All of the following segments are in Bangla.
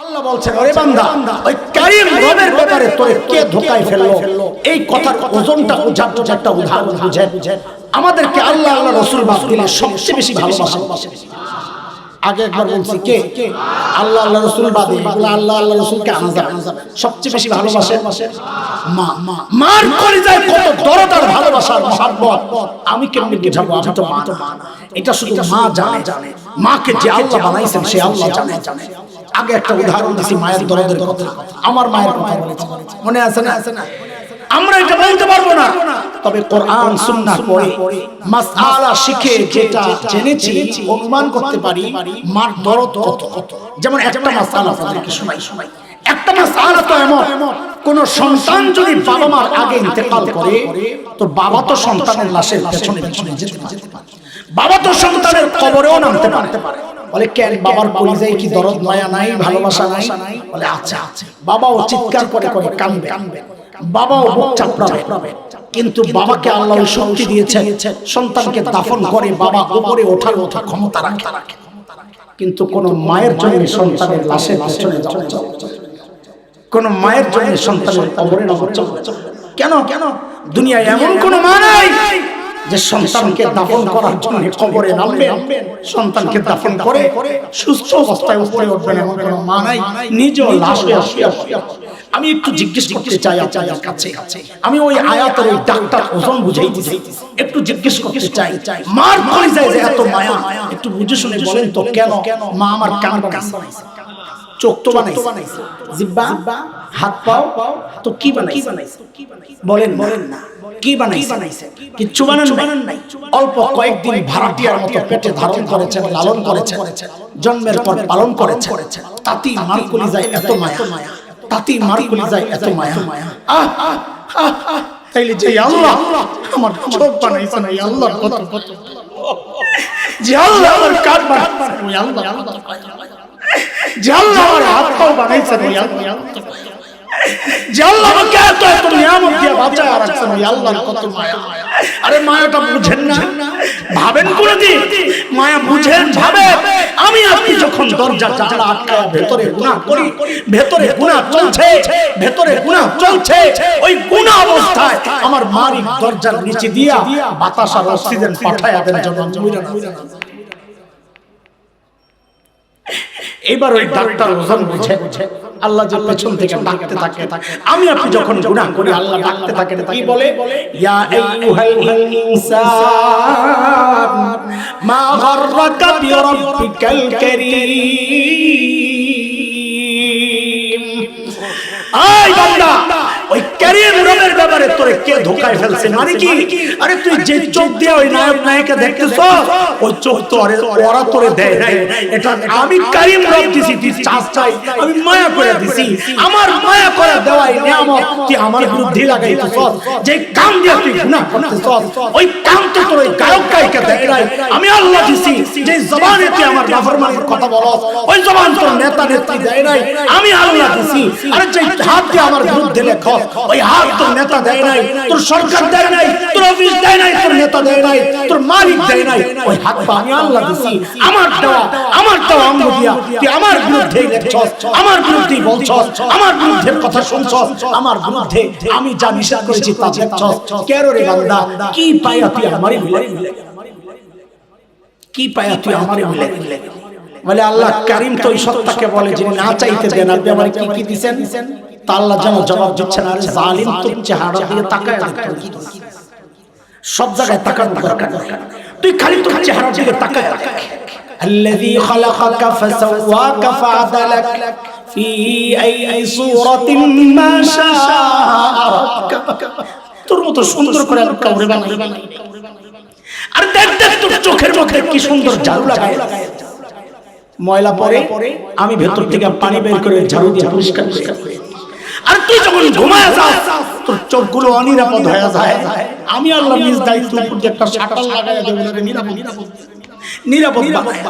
আল্লাহ বলছেন, ওরে বান্দা, ওই কারীম রবের ব্যাপারে তোরে কে ধোঁকায় ফেললো, এই কথার ওজনটা বোঝার একটা উদাহরণ বুঝেন। আমাদেরকে আল্লাহ আল্লাহ রাসূল বাদ দিলে সবচেয়ে বেশি ভালোবাসে। আগে একবার বলছি, কে? আল্লাহ আল্লাহ রাসূল বাদে এগুলো আল্লাহ আল্লাহ রাসূলকে আনা যাবে। সবচেয়ে বেশি ভালোবাসে মা। মার কলিজায় কত দরদার ভালোবাসার মহব্বত আমি কেমনে বুঝাবো? আমি তো মা না। এটা শুধু মা জানে। মাকে যে আল্লাহ বানাইছেন সে আল্লাহ জানে। আগে একটা উদাহরণ দিছি মায়ের দরদের কথা। আমার মায়ের কথা বলেছি, মনে আছে না? আমরা এটা বলতে পারবো না, তবে কোরআন সুন্নাহ পড়ে মাসআলা শিখে যেটা জেনেছি অনুমান করতে পারি মার দরদ কত। যেমন একটা মাসআলা আপনাদেরকে শোনাই। একটা মাসআলা তো এমন, কোন সন্তান যদি বাবা মার আগে ইন্তেকাল করে তো বাবা তো সন্তানের লাশের পেছনে পেছনে যেতে পারে, বাবা তো সন্তানের কবরেও নামতে পারে। বলে কেন? বাবার কলিজায় কি দরদ মায়া নাই, ভালোবাসা নাই? বলে আচ্ছা। বাবাও চিৎকার করে কাঁদবে, বাবাও বুক চাপড়াবে, কিন্তু বাবাকে আল্লাহ শক্তি দিয়েছেন সন্তানকে দাফন করে বাবা উপরে ওঠার ক্ষমতা রাখে। কিন্তু কোন মায়ের জন্য সন্তানের লাশের পেছনে যাওয়া, কোন মায়ের জন্য সন্তানের কবরে নামা কেন? দুনিয়ায় এমন কোন মা নাই যে সন্তানকে দাফন করার জন্য কবরে নামবেন, সন্তানকে দাফন করে সুস্থ অবস্থায় উপরে উঠবেন, এমন কোন মা নাই। নিজেও লাশ হয়ে শুয়ে। আমি একটু জিজ্ঞেস করতে চাই আপনাদের কাছে, আমি ওই আয়াতের ওই ডাক্তার ওজন বুঝাইতেছি, একটু জিজ্ঞেস করতে চাই, মার কলিজায় যে এত মায়া, একটু বুঝে শুনে বলেন তো কেন মা আমার কান বানাইছে, চোখ তো বানাইছে, জিহ্বা, হাত পাও তো কি বানাইছে? বলেন না, কি বানাইছে? কিচ্ছু বানান নাই। অল্প কয়েকদিন ভাড়াটিয়ার মতো পেটে ধারণ করেছেন, লালন করেছেন, জন্মের পর পালন করেছেন, তাতেই মার কলিজায় এত মায়া, তাতেই মার কলিজায় এত মায়া। তাইলে যে আল্লাহ আমার চোখ বানাইছে না, আল্লাহর কত, যে আল্লাহ আমার কান বানাইছে, ওই আল্লাহ, যে আল্লাহ আমার হাত পাও বানাইছে, ওই আল্লাহ, যে আল্লাহ আমাকে এত নিয়ামত দিয়ে বাঁচায় রাখছেন, ওই আল্লাহর কত মায়া। আরে মায়াটা বুঝেন না? ভাবেন কোনদিন? মায়া বুঝেন, ভাবেন। আমি আপনি যখন দরজা জানালা আটকায় ভেতরে গুনাহ করি, ভেতরে গুনাহ চলছে, ওই গুনাহ অবস্থায় আমার মালিক দরজার নিচে দিয়া বাতাস আর অক্সিজেন পাঠায় দেন যেন মইরা না। এবার ওই ডাক্তার ওজন বুঝে আল্লাহ যে পেছন থেকে ডাকতে থাকে, আমি আপনি যখন গুনাহ করি আল্লাহ ডাকতে থাকেন, কি বলে? ইয়া আইয়ুহাল ইনসান মা গাররাকা বিরাব্বিকাল কারীম। আই বান্দা, ওই কারীম রবের ব্যাপারে তোরে কে ধোঁকায় ফেলছে? মানে কি? আরে তুই যে চোখ দিয়ে ওই নায়ক নায়িকা দেখতেছ, ওই চোখ তো ওরা তোরে দেয় নাই, এটা আমি কারীম রব দিছি, তুই চাই আমি মায়া করে দিছি। আমার মায়া করে দেওয়াই নিয়ামত তুই আমার বিরুদ্ধে লাগাইতেছ। যে কাম দিয়ে তুই গুনাহ করতেছ, ওই কাম তো তোর ওই গায়ক গায়িকা দেয় নাই, আমি আল্লাহ দিছি। যে জবানে তুই আমার নাফরমানির কথা বলস, ওই জবান তোর নেতা নেত্রী দেয় নাই, আমি আল্লাহ দিছি। আরে যে হাত দিয়ে আমার বিরুদ্ধে লেখো, ওই হাত তোর নেতা দেয় নাই, তোর সরকার দেয় নাই, তোর অফিস দেয় নাই, তোর নেতা দেয় নাই, তোর মালিক দেয় নাই, ওই হাত আমি আল্লাহ দিছি। আমার দেওয়া অঙ্গ দিয়া তুই আমার বিরুদ্ধে লেখছস, আমার বিরুদ্ধে বলছস, আমার বিরুদ্ধে কথা শুনছস, আমার বিরুদ্ধে আমি যা নিষেধ করেছি তা দেখছস। কেন রে বান্দা, কি পায়া তুই আমারই মিলে, কি পায়া তুই আমারই মিলে? বলে আল্লাহ কারীম তো এই সত্তাকে বলে যিনি না চাইতে দেন, আপনি আমার কি কি দিবেন? তা আল্লাহ যেন জবাব দিচ্ছেন, আরে জালিম তুই চেহারা দিয়ে তাকায় দেখ, সব জায়গায় তাকানোর দরকার নেই, তুই খালি তোর চেহারা দিয়ে তাকায় দেখ। আল্লাযী খালাকাকা ফাসাওয়াকা ফাআদালাক ফি আইয়ি সূরাতিন মা শাআ রাব্বুকা। তোর মতো সুন্দর করে কাউরে বানাই। আর দেখ তোর চোখের মুখে কি সুন্দর ঝাড়ু লাগায়, ময়লা পড়ে আমি ভেতর থেকে পানি বের করে ঝাড়ু দিয়ে পরিষ্কার করি। আর তুই যখন ঘুমায় যাস তোর চোখগুলো অনিরাপদ হয়ে যায়, আমি আল্লাহ নিজ দায়িত্ব উপর একটা শাটার লাগায় দেব, নিরাপদ বানায়।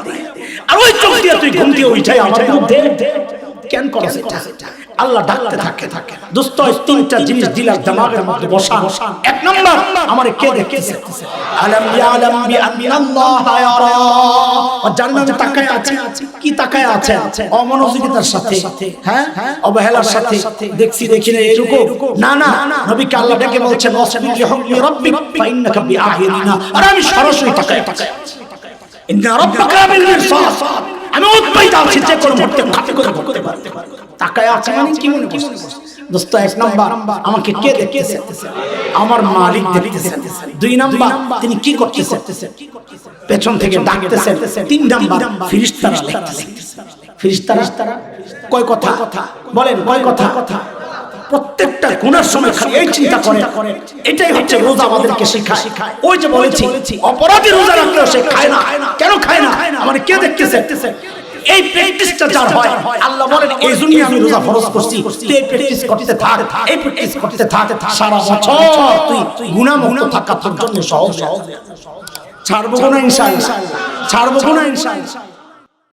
আর ওই চোখ দিয়ে তুই ঘুম দিয়ে উঠাই আমার বিরুদ্ধে কেন করছ এটা? আল্লাহ ডাকতে থাকে দোস্ত তিনটা জিনিস দিলাম দিমাগের মধ্যে বসা। এক নাম্বার আমারে কে দেখতেছে? আলাম ইয়ালাম বিআন্নাল্লাহ ইয়ারা। ও জান্নাতে তাকায় আছে, কি তাকায় আছে? অমনোযোগিতার সাথে, হ্যাঁ অবহেলার সাথে, দেখছি দেখি না এরকম না। নবীকে আল্লাহ ডেকে বলছেন ওয়াসবির লিহুকমি রাব্বিক ফাইন্নাকা বিআইনিনা। আর আমি সরাসরি তাকায় আছি। ইন্না রাব্বাকা বিল মিরসাদ। আমি উৎপাইত আছি, যে কোনো মুহূর্তে খাতে করে করতে পারে। তাকায় আছে মানে কি মনে করছিস? দোস্ত এক নাম্বার আমাকে কে দেখতেছে? আমার মালিক দেখতেছেন। দুই নাম্বার তিনি কি করতেছেন? পেছন থেকে ডাকতেছেন। তিন নাম্বার ফেরেশতারা দেখতেছেন। ফেরেশতারা কয় কথা বলেন, কয় কথা? প্রত্যেকটা গুনার সময় খালি এই চিন্তা করে। এটাই হচ্ছে রোজা আমাদেরকে শেখায়। ওই যে বলেছি অপরাধী রোজা রাখলেও সে খায় না। কেন খায় না? আমার কে দেখতেছে? এই প্র্যাকটিসটা যার হয় আল্লাহ বলেন এই জন্যই আমি রোজা ফরজ করছি। তুই এই প্র্যাকটিস করতে থাক, এই প্র্যাকটিস করতে থাক, সারা বছর তুই গুনাহমুক্ত থাকা তোর জন্য সহজ। ছাড়বো না ইনশাআল্লাহ, ছাড়বো না ইনশাআল্লাহ।